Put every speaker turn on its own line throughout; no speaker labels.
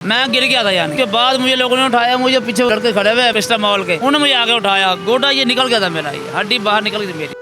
मैं गिर गया था यानी के बाद मुझे लोगों ने उठाया, मुझे पीछे लड़के खड़े हुए पिस्टा मॉल के, उन्होंने मुझे आगे उठाया, गोटा ये निकल गया था मेरा, ये हड्डी बाहर निकल गई थी मेरी।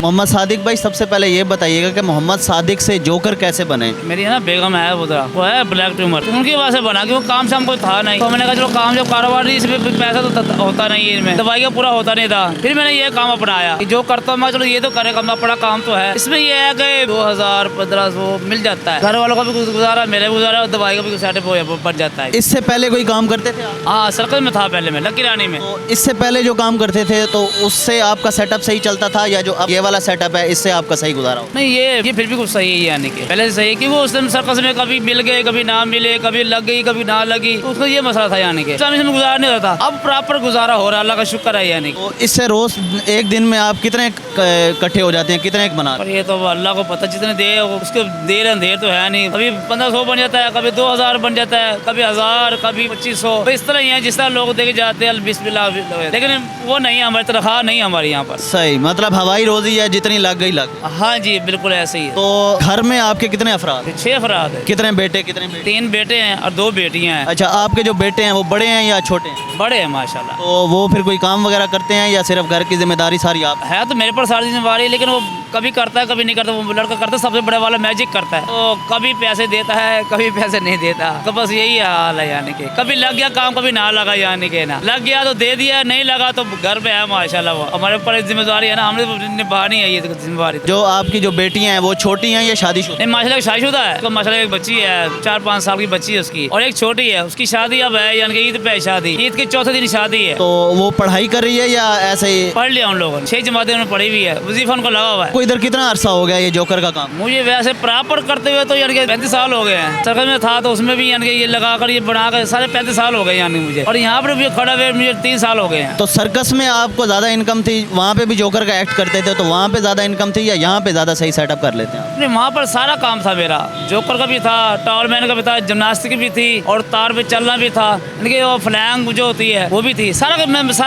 मोहम्मद सादिक भाई, सबसे पहले ये बताइएगा कि मोहम्मद सादिक से जोकर कैसे बने?
मेरी है ना बेगम है उधर, वो है ब्लैक ट्यूमर, उनकी वजह से बना कि वो काम शाम कोई था नहीं, तो मैंने कहा चलो काम जब कारोबार नहीं, इसमें पैसा तो होता नहीं है, इनमें दवाई का पूरा होता नहीं था, फिर मैंने ये काम अपनाया कि जो करता हूँ मैं, चलो ये तो करे, अपना बड़ा काम तो है। इसमें ये है कि 2000-1500 मिल जाता है, घर वालों का भी गुजारा, मेरे गुजारा, और दवाई का भी सेटअप बढ़ जाता है।
इससे पहले कोई काम करते थे आप?
हाँ, सर्कल में था पहले मैं, लकी रानी में।
तो इससे पहले जो काम करते थे तो उससे आपका सेटअप सही चलता था, या जो अब ये वाला सेटअप है इससे आपका सही गुजारा हो?
नहीं, ये फिर भी कुछ सही है यानी कि पहले से सही है, कि वो उस दिन सर्कस में कभी मिल गए, कभी ना मिले, कभी लग गई, कभी ना लगी, तो उसका ये मसला था यानी कि इसमें गुजारा नहीं होता था। अब प्रॉपर गुजारा हो रहा है, अल्लाह का शुक्र है यानी।
तो इससे रोज एक दिन में आप कितने इकट्ठे हो जाते हैं, कितने बना?
पर ये तो अल्लाह को पता, जितने देर उसके देर अंधेर तो है नहीं, कभी 1500 बन जाता है, कभी 2000 बन जाता है, कभी 1000, कभी 2500, तो इस तरह ही है जिस तरह लोग देखे जाते हैं बिस्मिल्लाह, लेकिन वो नहीं, हमारी तनख्वाह नहीं हमारे यहाँ पर।
सही, मतलब हवाई रोजी है, जितनी लग गई लग।
हाँ जी, बिल्कुल ऐसे ही है।
तो घर में आपके कितने अफराद?
6 अफराद है।
कितने बेटे कितने बेटे?
3 बेटे हैं और 2 बेटियां हैं।
अच्छा, आपके जो बेटे हैं वो बड़े हैं या छोटे हैं?
बड़े हैं माशाल्लाह।
तो वो फिर कोई काम वगैरह करते हैं या सिर्फ घर की जिम्मेदारी सारी आप?
है तो मेरे पर सारी जिम्मेवारी, लेकिन वो कभी करता है कभी नहीं करता। वो लड़का करता है, सबसे बड़े वाला मैजिक करता है, तो कभी पैसे देता है कभी पैसे नहीं देता, तो बस यही हाल है यानी कि कभी लग गया काम, कभी ना लगा यानी कि ना लग गया तो दे दिया, नहीं लगा तो घर पे है माशाल्लाह। वो हमारे ऊपर जिम्मेदारी है ना, हमने निभानी है ये जिम्मेवारी।
जो आपकी जो बेटियां हैं वो छोटी हैं या शादीशुदा?
नहीं, माशाल्लाह शादीशुदा है, तो माशाल्लाह एक बच्ची है, 4-5 साल की बच्ची है उसकी, और एक छोटी है, उसकी शादी अब है यानी कि ईद पे शादी, ईद के चौथे दिन शादी है।
तो वो पढ़ाई कर रही है या ऐसे ही?
पढ़ लिया उन लोगों ने, 6 जमातें उन्होंने पढ़ी हुई है, वजीफा उनको लगा हुआ है।
कोई इधर कितना अरसा हो गया ये जोकर का काम?
मुझे वैसे प्रॉपर करते हुए तो यानी कि 35 साल हो गए हैं। सर्कल में था तो उसमें भी यानी कि ये लगाकर ये बनाकर सारे 35 साल हो गए यानी मुझे, और यहाँ पर भी खड़ा हुए मुझे 3 साल हो गए हैं।
तो सर्कस में आपको ज़्यादा इनकम थी, वहाँ पे भी जोकर का एक्ट करते थे, तो वहाँ पे ज़्यादा इनकम थी या यहाँ पे ज़्यादा सही सेटअप कर लेते हैं?
नहीं, वहाँ पर सारा काम था मेरा, जोकर का भी था, टॉलमैन का भी था, जिम्नास्टिक भी थी, और तार पे चलना भी था, यानी कि वो फ्लैंग जो होती है वो भी थी, सारा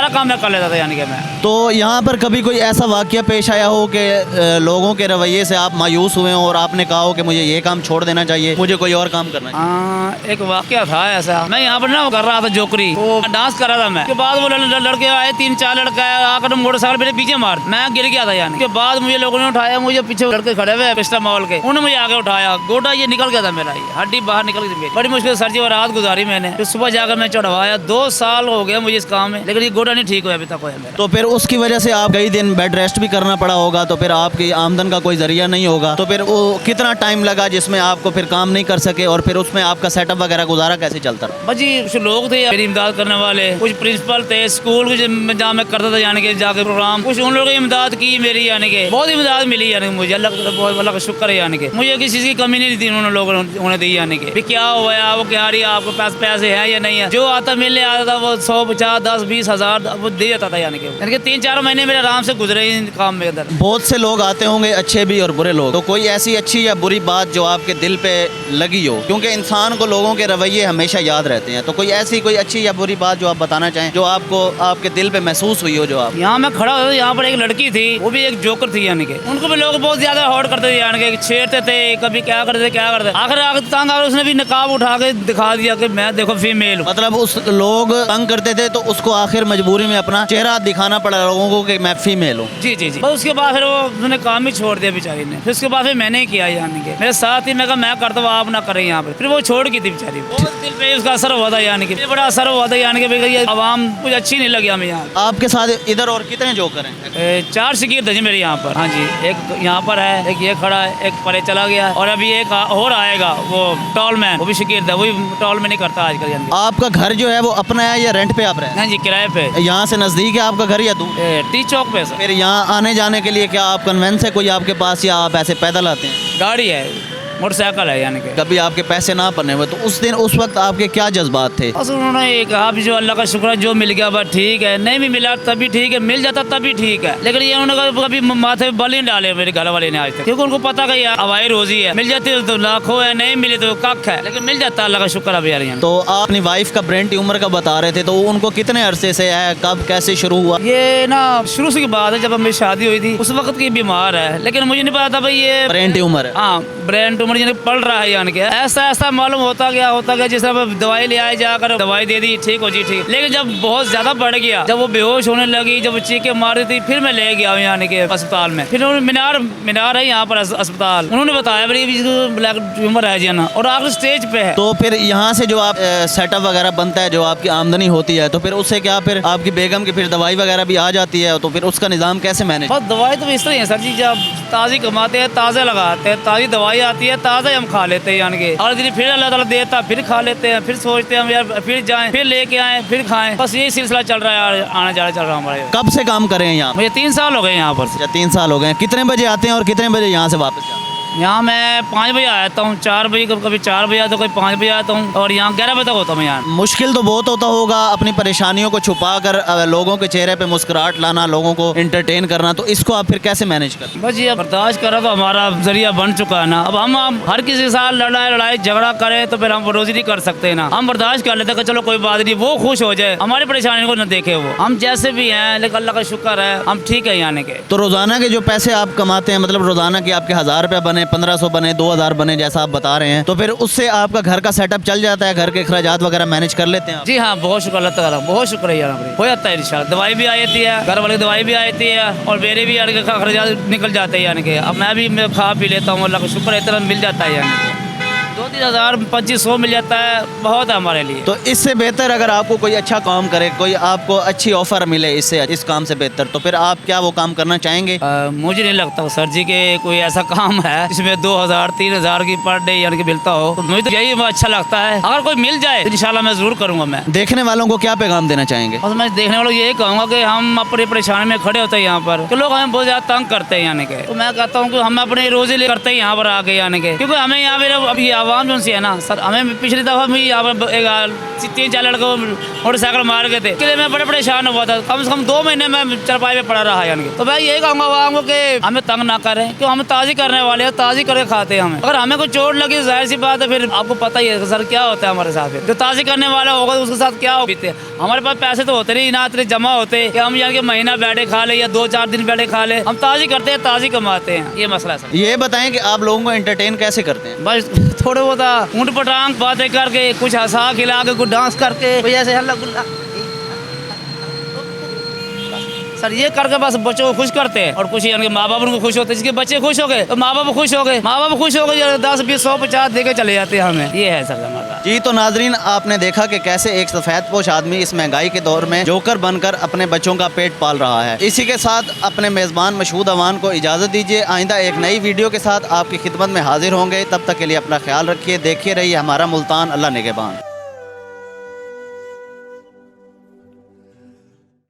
काम मैं कर लेता था यानी कि मैं।
तो यहाँ पर कभी कोई ऐसा वाकया पेश आया हो कि लोगों के रवैये से आप मायूस हुए हो और आपने कहा हो कि मुझे ये काम छोड़ देना चाहिए, मुझे कोई और काम करना चाहिए?
एक वाकया था ऐसा, मैं यहाँ पर ना कर रहा था जोकरी, वो डांस कर रहा था मैं, के बाद वो लड़के आए, 3-4 लड़के आए, आकर मोटरसाइकिल मेरे पीछे मार, मैं गिर गया था यानी के बाद मुझे लोगों ने उठाया, मुझे पीछे लड़के खड़े हुए पिस्टा मॉल के, उन्होंने मुझे आगे उठाया, गोटा ये निकल गया था मेरा, ये हड्डी बाहर निकल गई थी मेरी, बड़ी मुश्किल सर जी वो रात गुजारी मैंने, फिर सुबह जाकर मैं चढ़वाया, 2 साल हो गया मुझे इस काम में, लेकिन ये गोटा नहीं ठीक हुआ अभी तक हुआ मेरा।
तो फिर उसकी वजह से आप कई दिन बेड रेस्ट भी करना पड़ा होगा, तो फिर आपकी आमदन का कोई जरिया नहीं होगा, तो फिर वो कितना टाइम लगा जिसमें आपको फिर काम नहीं कर सके, और फिर उसमें आपका सेटअप वगैरह गुजारा कैसे चलता रहा?
बस जी, कुछ लोग थे मेरी इमदाद करने वाले, कुछ प्रिंसिपल थे स्कूल कुछ जहाँ मैं करता था यानी कि जाके प्रोग्राम, कुछ उन लोगों ने इमदाद की मेरी, यानी कि बहुत इमदाद मिली यानी मुझे, अल्लाह का शुक्र है यानी कि मुझे किसी चीज़ की कमी नहीं थी उन्होंने लोगों ने दी यानी कि क्या हुआ, वो क्या रही आपको पैसे हैं या नहीं है, जो आता मिलने आता था वो 100, 50, 10, 20 हज़ार वो दे जाता था यानी कि 3-4 महीने मेरे आराम से गुजरे इन काम में अंदर।
बहुत से लोग आते होंगे, अच्छे भी और बुरे लोग, तो कोई ऐसी अच्छी या बुरी बात जो आपके दिल पे लगी हो, क्योंकि इंसान को लोगों के रवैये हमेशा याद रहते हैं, तो कोई ऐसी कोई अच्छी या बुरी बात जो आप बताना चाहें, जो आपको आपके दिल पे महसूस हुई हो? जो आप
यहाँ मैं खड़ा हुआ, यहाँ पर एक लड़की थी, वो भी एक जोकर थी यानी कि उनको भी लोग बहुत ज्यादा हॉट करते थे यानी कि छेड़ते थे, कभी क्या करते आखिर तंग आकर उसने भी नकाब उठा के दिखा दिया कि मैं देखो फीमेल हूँ।
मतलब उस लोग तंग करते थे तो उसको आखिर मजबूरी में अपना चेहरा दिखाना पड़ा लोगों को कि मैं फीमेल हूँ।
जी जी जी। बस उसके बाद फिर वो उसने काम ही छोड़ दिया बेचारी ने, फिर उसके बाद फिर मैंने किया यानी कि मेरे साथ ही मैं कहा मैं करता हूँ आप ना करें यहाँ पे, फिर वो छोड़ गई थी बेचारी, दिल पे उसका असर हुआ था यानी कि बड़ा असर हुआ था यानी कि ये आवाम कुछ अच्छी नहीं लगी हमें यहाँ।
आपके साथ इधर और कितने जोकर हैं?
4 शिकीर थे जी मेरे यहाँ पर। हाँ जी, एक यहाँ पर है, एक ये खड़ा है, एक परे चला गया, और अभी एक और आएगा वो टॉलमैन, वो भी शिकीर था, वही टॉलमैन नहीं करता आजकल यानी।
आपका घर जो है वो अपना है या रेंट पे आप रहे हैं?
हाँ जी, किराए पे।
यहाँ से नजदीक है आपका घर या दूर?
टी चौक पे सर।
फिर यहाँ आने जाने के लिए क्या आप कन्वेंस है कोई आपके पास, या आप ऐसे पैदल आते हैं?
गाड़ी है, मोटरसाइकिल है यानी कि।
कभी आपके पैसे ना बने हुए तो उस दिन उस वक्त आपके क्या जज्बात थे?
बस उन्होंने ये कहा भी जो अल्लाह का शुक्र है जो मिल गया बस ठीक है, नहीं भी मिला तभी ठीक है, मिल जाता तभी ठीक है, लेकिन ये उन्होंने कभी माथे बल नहीं डाले मेरे घर वाले ने आज तक, क्योंकि उनको पता कि यार हवाई रोजी है, मिल जाती तो लाखों है, नहीं मिले तो कख है, लेकिन मिल जाता अल्लाह का शुक्र है यार।
तो आप अपनी वाइफ का ब्रेन ट्यूमर का बता रहे थे, तो उनको कितने अरसे से है, कब कैसे शुरू हुआ?
ये ना शुरू से की बात है, जब मेरी शादी हुई थी उस वक्त की बीमार है, लेकिन मुझे नहीं पता था भाई ये
ब्रेन ट्यूमर है।
हाँ, ब्रेन ट्यूमर उम्र यानी पड़ रहा है यानी कि ऐसा ऐसा मालूम होता गया जिस तरह दवाई ले आए जाकर दवाई दे दी, ठीक हो जी ठीक। लेकिन जब बहुत ज्यादा बढ़ गया, जब वो बेहोश होने लगी, जब चीखें मार रही थी, फिर मैं ले गया यानी कि अस्पताल में। फिर मीनार है यहाँ पर अस्पताल, उन्होंने बताया ब्लैक ट्यूमर है जी ना, और आखिरी स्टेज पे है।
तो फिर यहाँ से जो आप सेटअप वगैरह बनता है, जो आपकी आमदनी होती है, तो फिर उससे क्या फिर आपकी बेगम की फिर दवाई वगैरह भी आ जाती है, तो फिर उसका निज़ाम कैसे मैनेज?
बस दवाई तो इस तरह है सर जी, जब ताज़ी कमाते हैं, ताज़ा लगाते हैं, ताज़ी दवाई आती है, ताज़ा हम खा लेते हैं यानी कि, और दिन फिर अल्लाह ताला देता, फिर खा लेते हैं, फिर सोचते हैं हम यार फिर जाएं, फिर लेके आए, फिर खाएं। बस यही सिलसिला चल रहा है, आना जाना चल रहा है हमारे।
कब से काम कर रहे हैं यहाँ?
मुझे 3 साल हो गए यहाँ पर।
अच्छा 3 साल हो गए। कितने बजे आते हैं और कितने बजे यहाँ से वापस जाते हैं?
यहाँ मैं 5 बजे आता हूँ, 4 बजे कभी 4 बजे आता हूँ, कभी 5 बजे आता हूँ, और यहाँ 11 बजे तक होता हूँ यहाँ।
मुश्किल तो बहुत होता होगा अपनी परेशानियों को छुपा कर लोगों के चेहरे पे मुस्कुराहट लाना, लोगों को एंटरटेन करना, तो इसको आप फिर कैसे मैनेज करते हैं?
बस ये बर्दाश्त करा तो हमारा जरिया बन चुका है ना। अब हम हर किसी के साथ लड़ाई झगड़ा करें तो फिर हम रोजी नहीं कर सकते ना। हम बर्दाश्त कर लेते हैं कि चलो कोई बात नहीं, वो खुश हो जाए, हमारी परेशानी को न देखे वो। हम जैसे भी हैं, लेकिन अल्लाह का शुक्र है हम ठीक है यानी के।
तो रोज़ाना के जो पैसे आप कमाते हैं, मतलब रोज़ाना के आपके 1000 रुपये बने, 1500 बने, 2000 बने, जैसा आप बता रहे हैं, तो फिर उससे आपका घर का सेटअप चल जाता है, घर के अखराजात वगैरह मैनेज कर लेते हैं आप?
जी हाँ, बहुत शुक्र अल्लाह ताला, बहुत शुक्र है यार, हो जाता है इंशाल्लाह। दवाई भी आ जाती है, घर वाले की दवाई भी आ जाती है, और मेरे भी अखराजात निकल जाते हैं यानी कि। अब मैं भी खा पी लेता हूँ, अल्लाह का शुक्र है, इतना मिल जाता है यानी 2-3 हज़ार 2500 मिल जाता है, बहुत है हमारे लिए।
तो इससे बेहतर अगर आपको कोई अच्छा काम करे, कोई आपको अच्छी ऑफर मिले इससे, इस काम से बेहतर, तो फिर आप क्या वो काम करना चाहेंगे?
मुझे नहीं लगता सर जी के कोई ऐसा काम है जिसमें 2000-3000 की पर डे यानी कि मिलता हो। तो मुझे तो यही अच्छा लगता है, अगर कोई मिल जाए तो इंशाल्लाह मैं जरूर करूँगा। मैं
देखने वालों को क्या पैगाम देना चाहेंगे?
बस मैं देखने वालों को यही कहूँगा कि हम अपनी परेशानी में खड़े होते हैं यहाँ पर, कि लोग हमें बहुत ज़्यादा तंग करते हैं यानी कि। तो मैं कहता हूँ कि हम अपने रोजे ले करते हैं यहाँ पर आके यानी कि, क्योंकि हमें यहाँ पे अभी आवाम जो सी है ना सर, हमें पिछली दफ़ा भी यहाँ पर 3-4 लड़कों मोटरसाइकिल मार गए थे, इसलिए मैं बड़े परेशान हुआ था। कम से कम 2 महीने में चरपाई में पड़ा रहा यानी कि। तो मैं यही कहूँगा आवाम को कि हमें तंग ना करें, क्यों हम ताज़ी करने वाले हैं, ताज़ी करके खाते हैं। हमें अगर हमें कोई चोट लगी तो जाहिर सी बात है, फिर आपको पता ही है सर क्या होता है हमारे साथ। जो ताज़ी करने वाला होगा तो उसके साथ क्या होते, हमारे पास पैसे तो होते नहीं ना, इतने जमा होते कि हम यानी कि महीना बैठे खा ले या 2-4 दिन बैठे खा ले। हम ताज़ी करते हैं, ताज़ी कमाते हैं, ये मसला है सर।
ये बताएं कि आप लोगों को एंटरटेन कैसे करते हैं?
बस थोड़े बहुत ऊँट पटांग बातें करके, कुछ हंसा खिला के, कुछ डांस करके, कोई ऐसे हल्ला गुल्ला सर, ये करके बस बच्चों को खुश करते हैं। और कुछ यानी माँ बाप उनको खुश होते हैं, जिसके बच्चे खुश हो गए तो माँ बाप खुश हो गए, माँ बाप खुश हो गए, 10, 20, 100, 50 दे के चले जाते हैं हमें। ये है सर हमारा।
जी तो नाजरीन, आपने देखा कि कैसे एक सफ़ेदपोश आदमी इस महंगाई के दौर में जोकर बनकर अपने बच्चों का पेट पाल रहा है। इसी के साथ अपने मेज़बान मशहूद अवान को इजाज़त दीजिए। आइंदा एक नई वीडियो के साथ आपकी खिदमत में हाजिर होंगे। तब तक के लिए अपना ख्याल रखिए, देखिए रहिए हमारा मुल्तान। अल्लाह निगहबान।